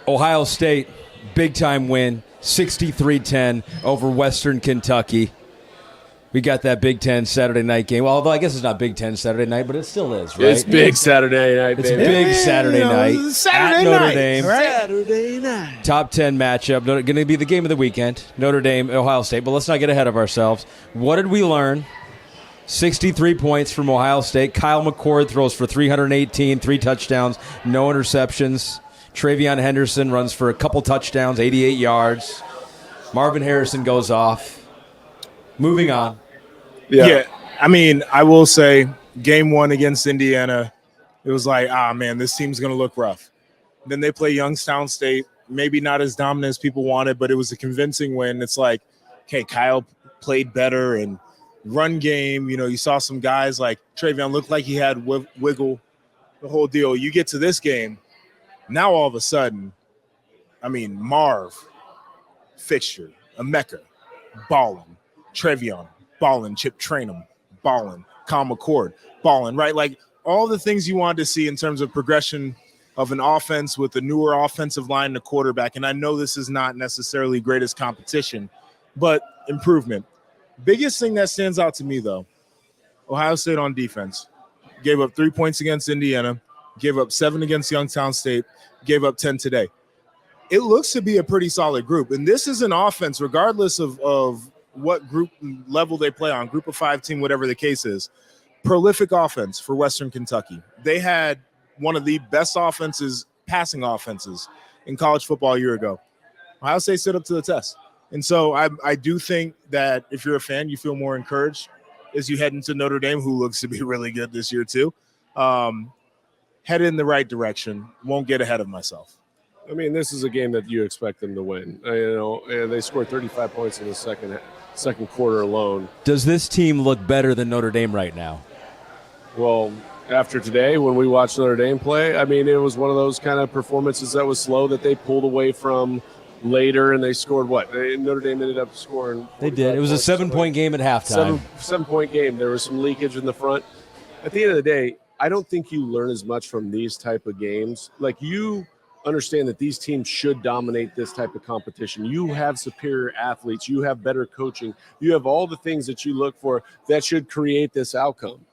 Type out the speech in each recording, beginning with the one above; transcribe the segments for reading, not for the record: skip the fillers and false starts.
Ohio State, big-time win, 63-10 over Western Kentucky. We got that Big Ten Saturday night game. Well, although I guess it's not Big Ten Saturday night, but it still is, right? It's big Saturday night, It's baby. big Saturday night Saturday at Notre night, Dame. right? Saturday night. Top 10 matchup. Going to be the game of the weekend. Notre Dame, Ohio State. But let's not get ahead of ourselves. What did we learn? 63 points from Ohio State. Kyle McCord throws for 318, 3 touchdowns, no interceptions. Travion Henderson runs for a couple touchdowns, 88 yards. Marvin Harrison goes off. Moving on. Yeah. I mean, I will say game 1 against Indiana, it was like, man, this team's going to look rough. Then they play Youngstown State, maybe not as dominant as people wanted, but it was a convincing win. It's like, okay, Kyle played better and run game. You saw some guys like Travion looked like he had wiggle, the whole deal. You get to this game, now all of a sudden, I mean, Marv, Fixture, Emeka, balling, Travion, balling, Chip Trainum, balling, Kyle McCord, balling, right? Like all the things you wanted to see in terms of progression of an offense with a newer offensive line and a quarterback. And I know this is not necessarily greatest competition, but improvement. Biggest thing that stands out to me, though, Ohio State on defense gave up 3 points against Indiana, gave up 7 against Youngstown State, gave up 10 today. It looks to be a pretty solid group. And this is an offense, regardless of what group level they play on, group of 5 team, whatever the case is, prolific offense for Western Kentucky. They had one of the best offenses, passing offenses in college football a year ago. Ohio State stood up to the test. And so I do think that if you're a fan, you feel more encouraged as you head into Notre Dame, who looks to be really good this year too. Head in the right direction. Won't get ahead of myself. I mean, this is a game that you expect them to win. And they scored 35 points in the second quarter alone. Does this team look better than Notre Dame right now? Well, after today, when we watched Notre Dame play, I mean, it was one of those kind of performances that was slow that they pulled away from later, and they scored what? Notre Dame ended up scoring. They did. It was a 7-point game at halftime. 7-point game. There was some leakage in the front. At the end of the day, I don't think you learn as much from these type of games. Like, you understand that these teams should dominate this type of competition. You have superior athletes. You have better coaching. You have all the things that you look for that should create this outcome.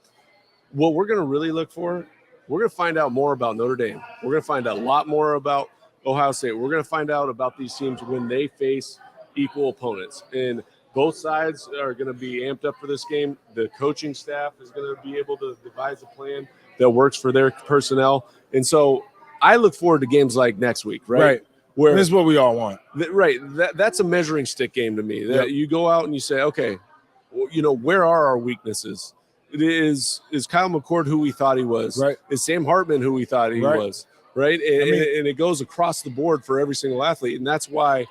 What we're going to really look for, we're going to find out more about Notre Dame. We're going to find out a lot more about Ohio State. We're going to find out about these teams when they face equal opponents. And both sides are going to be amped up for this game. The coaching staff is going to be able to devise a plan that works for their personnel. And so I look forward to games like next week, right? Where this is what we all want. That's a measuring stick game to me. That you go out and you say, okay, where are our weaknesses? Is Kyle McCord who we thought he was? Right. Is Sam Hartman who we thought he was? Right. And it goes across the board for every single athlete. And that's why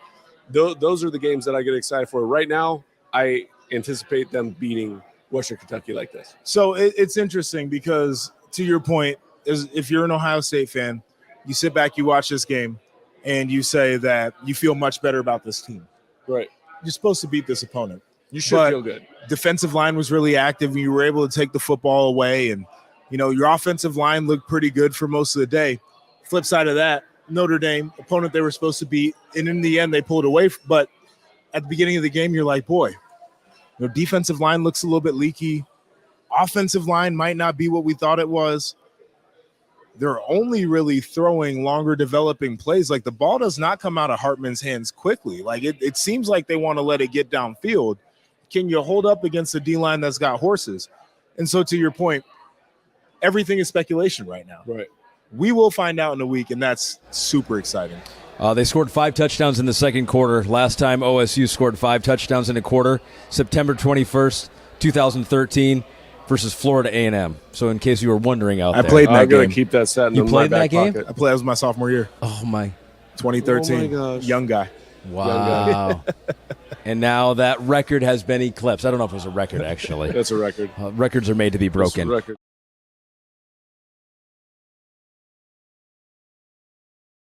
those are the games that I get excited for. Right now, I anticipate them beating Western Kentucky like this. So it's interesting because, to your point, if you're an Ohio State fan, you sit back, you watch this game, and you say that you feel much better about this team. Right. You're supposed to beat this opponent. You should feel good. Defensive line was really active. You were able to take the football away, and your offensive line looked pretty good for most of the day. Flip side of that, Notre Dame, opponent they were supposed to beat, and in the end they pulled away. But at the beginning of the game, you're like, boy, defensive line looks a little bit leaky. Offensive line might not be what we thought it was. They're only really throwing longer developing plays. Like, the ball does not come out of Hartman's hands quickly. Like, it seems like they want to let it get downfield. Can you hold up against a D-line that's got horses? And so, to your point, everything is speculation right now. Right. We will find out in a week, and that's super exciting. They scored 5 touchdowns in the second quarter. Last time OSU scored 5 touchdowns in a quarter, September 21st, 2013, versus Florida A&M. So in case you were wondering out there. I played in that I'm game. going to keep that set in You my played in back that game? pocket. I played. That was my sophomore year. Oh, my. 2013. Oh, my gosh. Young guy. Wow. And now that record has been eclipsed. I don't know if it was a record, actually. That's a record. Records are made to be broken. That's a record.